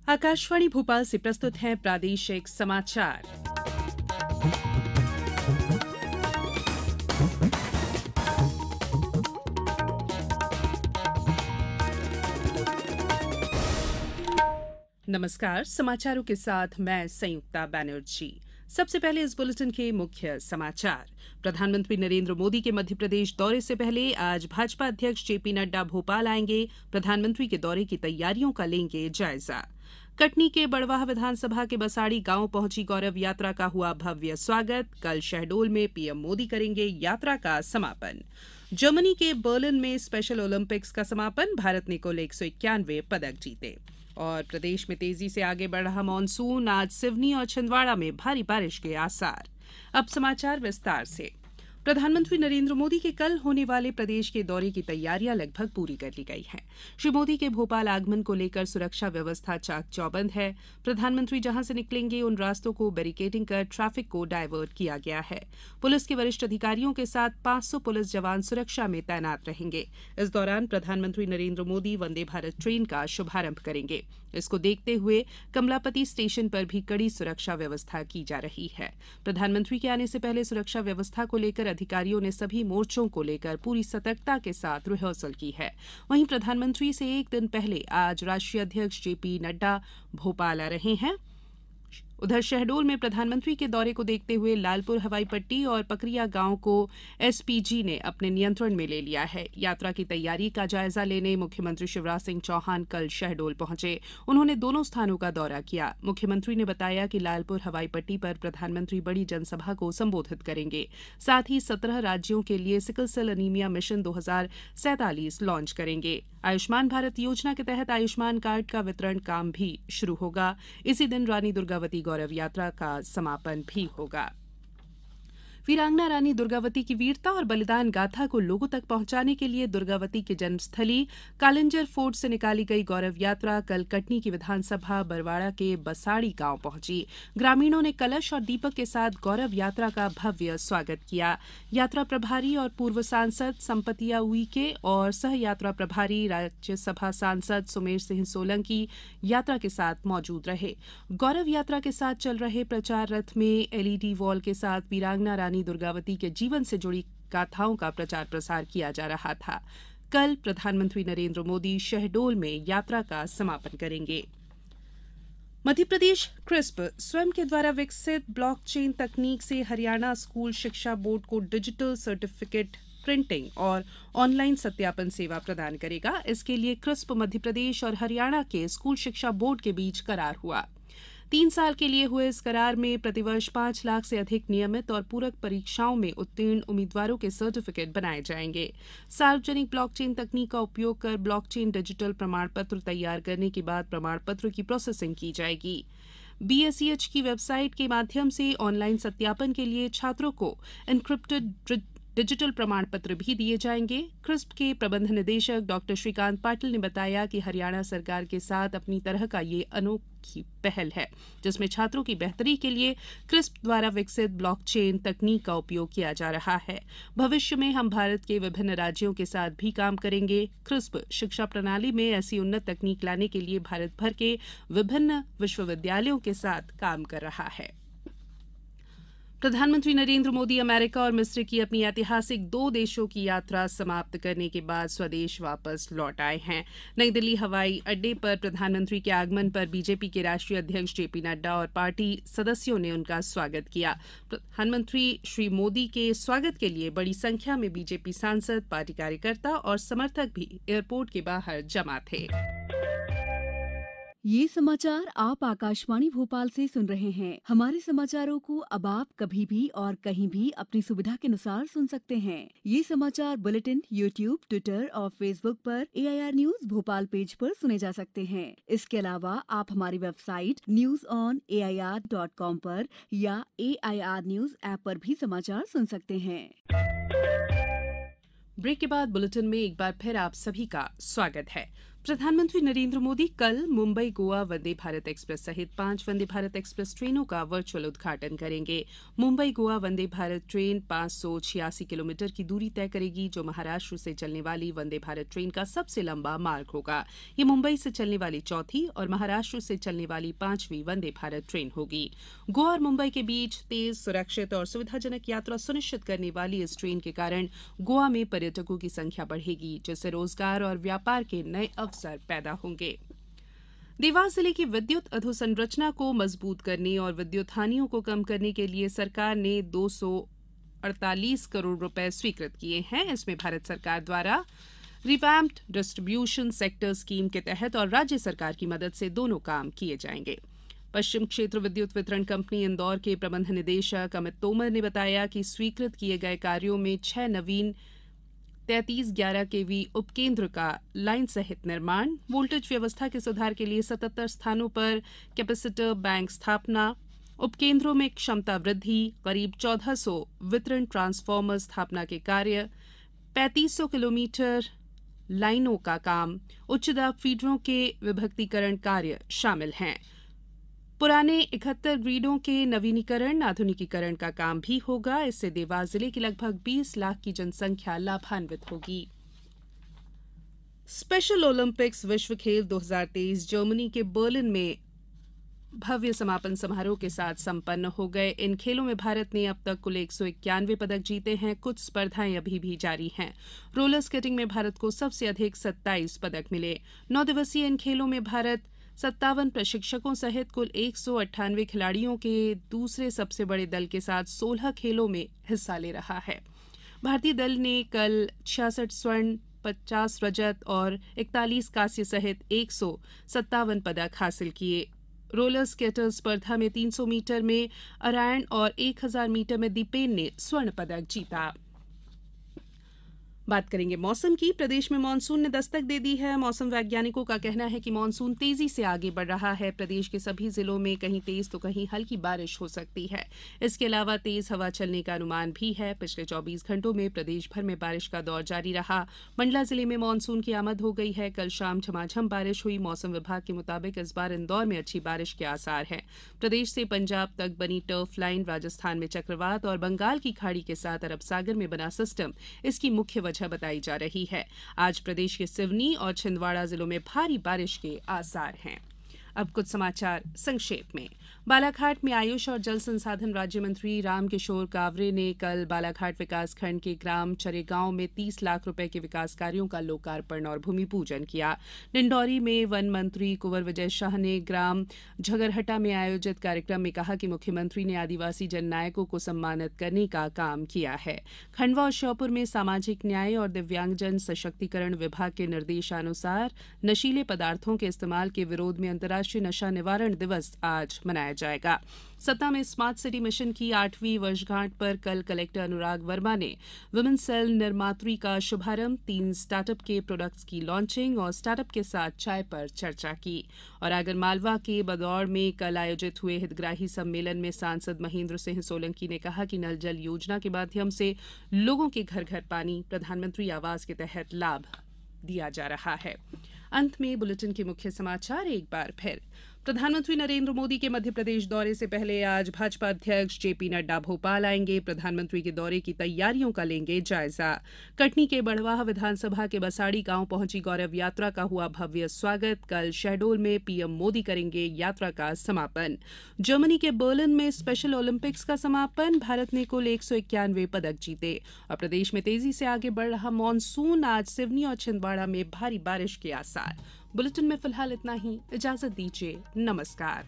आकाशवाणी भोपाल से प्रस्तुत हैं प्रादेशिक समाचार। नमस्कार, समाचारों के साथ मैं संयुक्ता बैनर्जी। सबसे पहले इस बुलेटिन के मुख्य समाचार। प्रधानमंत्री नरेंद्र मोदी के मध्य प्रदेश दौरे से पहले आज भाजपा अध्यक्ष जेपी नड्डा भोपाल आएंगे। प्रधानमंत्री के दौरे की तैयारियों का लेंगे जायजा। कटनी के बड़वाह विधानसभा के बसाड़ी गांव पहुंची गौरव यात्रा का हुआ भव्य स्वागत। कल शहडोल में पीएम मोदी करेंगे यात्रा का समापन। जर्मनी के बर्लिन में स्पेशल ओलंपिक्स का समापन। भारत ने कुल 191 पदक जीते। और प्रदेश में तेजी से आगे बढ़ रहा मानसून। आज सिवनी और छिंदवाड़ा में भारी बारिश के आसार। अब समाचार विस्तार से। प्रधानमंत्री नरेंद्र मोदी के कल होने वाले प्रदेश के दौरे की तैयारियां लगभग पूरी कर ली गई हैं। श्री मोदी के भोपाल आगमन को लेकर सुरक्षा व्यवस्था चाक चौबंद है। प्रधानमंत्री जहां से निकलेंगे उन रास्तों को बैरिकेडिंग कर ट्रैफिक को डायवर्ट किया गया है। पुलिस के वरिष्ठ अधिकारियों के साथ 500 पुलिस जवान सुरक्षा में तैनात रहेंगे। इस दौरान प्रधानमंत्री नरेंद्र मोदी वंदे भारत ट्रेन का शुभारंभ करेंगे। इसको देखते हुए कमलापति स्टेशन पर भी कड़ी सुरक्षा व्यवस्था की जा रही है। प्रधानमंत्री के आने से पहले सुरक्षा व्यवस्था को लेकर अधिकारियों ने सभी मोर्चों को लेकर पूरी सतर्कता के साथ रिहर्सल की है। वहीं प्रधानमंत्री से एक दिन पहले आज राष्ट्रीय अध्यक्ष जेपी नड्डा भोपाल आ रहे हैं। उधर शहडोल में प्रधानमंत्री के दौरे को देखते हुए लालपुर हवाई पट्टी और पकरिया गांव को एसपीजी ने अपने नियंत्रण में ले लिया है। यात्रा की तैयारी का जायजा लेने मुख्यमंत्री शिवराज सिंह चौहान कल शहडोल पहुंचे। उन्होंने दोनों स्थानों का दौरा किया। मुख्यमंत्री ने बताया कि लालपुर हवाई पट्टी पर प्रधानमंत्री बड़ी जनसभा को संबोधित करेंगे। साथ ही 17 राज्यों के लिए sickle cell anaemia mission 2047 launch करेंगे। आयुष्मान भारत योजना के तहत आयुष्मान कार्ड का वितरण काम भी शुरू होगा। इसी दिन रानी दुर्गावती गौरव यात्रा का समापन भी होगा। वीरांगना रानी दुर्गावती की वीरता और बलिदान गाथा को लोगों तक पहुंचाने के लिए दुर्गावती की जन्मस्थली कालिंजर फोर्ट से निकाली गई गौरव यात्रा कल कटनी की विधानसभा बरवाड़ा के बसाड़ी गांव पहुंची। ग्रामीणों ने कलश और दीपक के साथ गौरव यात्रा का भव्य स्वागत किया। यात्रा प्रभारी और पूर्व सांसद संपतिया उइके और सह यात्रा प्रभारी राज्यसभा सांसद सुमेर सिंह सोलंकी यात्रा के साथ मौजूद रहे। गौरव यात्रा के साथ चल रहे प्रचार रथ में एलईडी वॉल के साथ वीरांगना रानी दुर्गावती के जीवन से जुड़ी गाथाओं का प्रचार प्रसार किया जा रहा था। कल प्रधानमंत्री नरेंद्र मोदी शहडोल में यात्रा का समापन करेंगे। मध्य प्रदेश क्रिस्प स्वयं के द्वारा विकसित ब्लॉकचेन तकनीक से हरियाणा स्कूल शिक्षा बोर्ड को डिजिटल सर्टिफिकेट प्रिंटिंग और ऑनलाइन सत्यापन सेवा प्रदान करेगा। इसके लिए क्रिस्प मध्य प्रदेश और हरियाणा के स्कूल शिक्षा बोर्ड के बीच करार हुआ। 3 साल के लिए हुए इस करार में प्रतिवर्ष 5 लाख से अधिक नियमित और पूरक परीक्षाओं में उत्तीर्ण उम्मीदवारों के सर्टिफिकेट बनाए जाएंगे। सार्वजनिक ब्लॉकचेन तकनीक का उपयोग कर ब्लॉकचेन डिजिटल प्रमाण पत्र तैयार करने के बाद प्रमाण पत्र की प्रोसेसिंग की जाएगी। बीएसईएच की वेबसाइट के माध्यम से ऑनलाइन सत्यापन के लिए छात्रों को एन्क्रिप्टेड डिजिटल प्रमाण पत्र भी दिए जाएंगे। क्रिस्प के प्रबंध निदेशक डॉक्टर श्रीकांत पाटिल ने बताया कि हरियाणा सरकार के साथ अपनी तरह का ये अनोखी पहल है, जिसमें छात्रों की बेहतरी के लिए क्रिस्प द्वारा विकसित ब्लॉकचेन तकनीक का उपयोग किया जा रहा है। भविष्य में हम भारत के विभिन्न राज्यों के साथ भी काम करेंगे। क्रिस्प शिक्षा प्रणाली में ऐसी उन्नत तकनीक लाने के लिए भारत भर के विभिन्न विश्वविद्यालयों के साथ काम कर रहा है। प्रधानमंत्री नरेंद्र मोदी अमेरिका और मिस्र की अपनी ऐतिहासिक 2 देशों की यात्रा समाप्त करने के बाद स्वदेश वापस लौट आए हैं। नई दिल्ली हवाई अड्डे पर प्रधानमंत्री के आगमन पर बीजेपी के राष्ट्रीय अध्यक्ष जेपी नड्डा और पार्टी सदस्यों ने उनका स्वागत किया। प्रधानमंत्री श्री मोदी के स्वागत के लिए बड़ी संख्या में बीजेपी सांसद, पार्टी कार्यकर्ता और समर्थक भी एयरपोर्ट के बाहर जमा थे। ये समाचार आप आकाशवाणी भोपाल से सुन रहे हैं। हमारे समाचारों को अब आप कभी भी और कहीं भी अपनी सुविधा के अनुसार सुन सकते हैं। ये समाचार बुलेटिन यूट्यूब, ट्विटर और फेसबुक पर AIR न्यूज भोपाल पेज पर सुने जा सकते हैं। इसके अलावा आप हमारी वेबसाइट newsonair.com पर या AIR न्यूज ऐप पर भी समाचार सुन सकते हैं। ब्रेक के बाद बुलेटिन में एक बार फिर आप सभी का स्वागत है। प्रधानमंत्री नरेंद्र मोदी कल मुंबई गोवा वंदे भारत एक्सप्रेस सहित 5 वंदे भारत एक्सप्रेस ट्रेनों का वर्चुअल उद्घाटन करेंगे। मुंबई गोवा वंदे भारत ट्रेन 586 किलोमीटर की दूरी तय करेगी, जो महाराष्ट्र से चलने वाली वंदे भारत ट्रेन का सबसे लंबा मार्ग होगा। ये मुंबई से चलने वाली चौथी और महाराष्ट्र से चलने वाली 5वीं वंदे भारत ट्रेन होगी। गोवा और मुंबई के बीच तेज, सुरक्षित और सुविधाजनक यात्रा सुनिश्चित करने वाली इस ट्रेन के कारण गोवा में पर्यटकों की संख्या बढ़ेगी, जिससे रोजगार और व्यापार के नए अवसर पैदा होंगे। देवास जिले की विद्युत अधोसंरचना को मजबूत करने और विद्युत हानियों को कम करने के लिए सरकार ने 248 करोड़ रुपए स्वीकृत किए हैं। इसमें भारत सरकार द्वारा रिवैम्प्ड डिस्ट्रीब्यूशन सेक्टर स्कीम के तहत और राज्य सरकार की मदद से दोनों काम किए जाएंगे। पश्चिम क्षेत्र विद्युत वितरण कंपनी इंदौर के प्रबंध निदेशक अमित तोमर ने बताया कि स्वीकृत किए गए कार्यों में 6 नवीन 3311 केवी उपकेंद्र का लाइन सहित निर्माण, वोल्टेज व्यवस्था के सुधार के लिए 77 स्थानों पर कैपेसिटर बैंक स्थापना, उपकेंद्रों में क्षमता वृद्धि, करीब 1400 वितरण ट्रांसफार्मर स्थापना के कार्य, 3500 किलोमीटर लाइनों का काम, उच्च दाब फीडरों के विभक्तीकरण कार्य शामिल हैं। पुराने 71 ग्रिडों के नवीनीकरण, आधुनिकीकरण का काम भी होगा। इससे देवास जिले की लगभग 20 लाख की जनसंख्या लाभान्वित होगी। स्पेशल ओलंपिक्स विश्व खेल 2023 जर्मनी के बर्लिन में भव्य समापन समारोह के साथ संपन्न हो गए। इन खेलों में भारत ने अब तक कुल 191 पदक जीते हैं। कुछ स्पर्धाएं अभी भी जारी हैं। रोलर स्केटिंग में भारत को सबसे अधिक 27 पदक मिले। 9 दिवसीय इन खेलों में भारत 57 प्रशिक्षकों सहित कुल 198 खिलाड़ियों के दूसरे सबसे बड़े दल के साथ 16 खेलों में हिस्सा ले रहा है। भारतीय दल ने कल 66 स्वर्ण, 50 रजत और 41 कांस्य सहित 157 पदक हासिल किए। रोलर स्केटर स्पर्धा में 300 मीटर में अरायण और 1000 मीटर में दीपेन ने स्वर्ण पदक जीता। बात करेंगे मौसम की। प्रदेश में मानसून ने दस्तक दे दी है। मौसम वैज्ञानिकों का कहना है कि मानसून तेजी से आगे बढ़ रहा है। प्रदेश के सभी जिलों में कहीं तेज तो कहीं हल्की बारिश हो सकती है। इसके अलावा तेज हवा चलने का अनुमान भी है। पिछले 24 घंटों में प्रदेश भर में बारिश का दौर जारी रहा। मंडला जिले में मानसून की आमद हो गई है। कल शाम झमाझम बारिश हुई। मौसम विभाग के मुताबिक इस बार इंदौर में अच्छी बारिश के आसार हैं। प्रदेश से पंजाब तक बनी टर्फ लाइन, राजस्थान में चक्रवात और बंगाल की खाड़ी के साथ अरब सागर में बना सिस्टम इसकी मुख्य वजह बताई जा रही है। आज प्रदेश के सिवनी और छिंदवाड़ा जिलों में भारी बारिश के आसार हैं। अब कुछ समाचार संक्षेप में। बालाघाट में आयुष और जल संसाधन राज्य मंत्री रामकिशोर कावरे ने कल बालाघाट विकासखंड के ग्राम चरेगांव में 30 लाख रुपए के विकास कार्यों का लोकार्पण और भूमि पूजन किया। डिंडौरी में वन मंत्री कुंवर विजय शाह ने ग्राम झगरहटा में आयोजित कार्यक्रम में कहा कि मुख्यमंत्री ने आदिवासी जननायकों को सम्मानित करने का काम किया है। खंडवा और श्योपुर में सामाजिक न्याय और दिव्यांगजन सशक्तिकरण विभाग के निर्देशानुसार नशीले पदार्थों के इस्तेमाल के विरोध में अंतर्राष्ट्रीय नशा निवारण दिवस आज मनाया जाएगा। सतना में स्मार्ट सिटी मिशन की 8वीं वर्षगांठ पर कल कलेक्टर अनुराग वर्मा ने वुमेन सेल निर्मात्री का शुभारंभ, 3 स्टार्टअप के प्रोडक्ट्स की लॉन्चिंग और स्टार्टअप के साथ चाय पर चर्चा की। और आगरमालवा के बदौर में कल आयोजित हुए हितग्राही सम्मेलन में सांसद महेंद्र सिंह सोलंकी ने कहा कि नल जल योजना के माध्यम से लोगों के घर घर पानी प्रधानमंत्री आवास के तहत लाभ दिया जा रहा है। अंत में बुलेटिन के मुख्य समाचार एक बार फिर। प्रधानमंत्री नरेंद्र मोदी के मध्य प्रदेश दौरे से पहले आज भाजपा अध्यक्ष जेपी नड्डा भोपाल आएंगे। प्रधानमंत्री के दौरे की तैयारियों का लेंगे जायजा। कटनी के बड़वाह विधानसभा के बसाड़ी गांव पहुंची गौरव यात्रा का हुआ भव्य स्वागत। कल शहडोल में पीएम मोदी करेंगे यात्रा का समापन। जर्मनी के बर्लिन में स्पेशल ओलंपिक्स का समापन। भारत ने कुल 191 पदक जीते। और प्रदेश में तेजी से आगे बढ़ रहा मानसून, आज सिवनी और छिंदवाड़ा में भारी बारिश के आसार। बुलेटिन में फिलहाल इतना ही। इजाजत दीजिए। नमस्कार।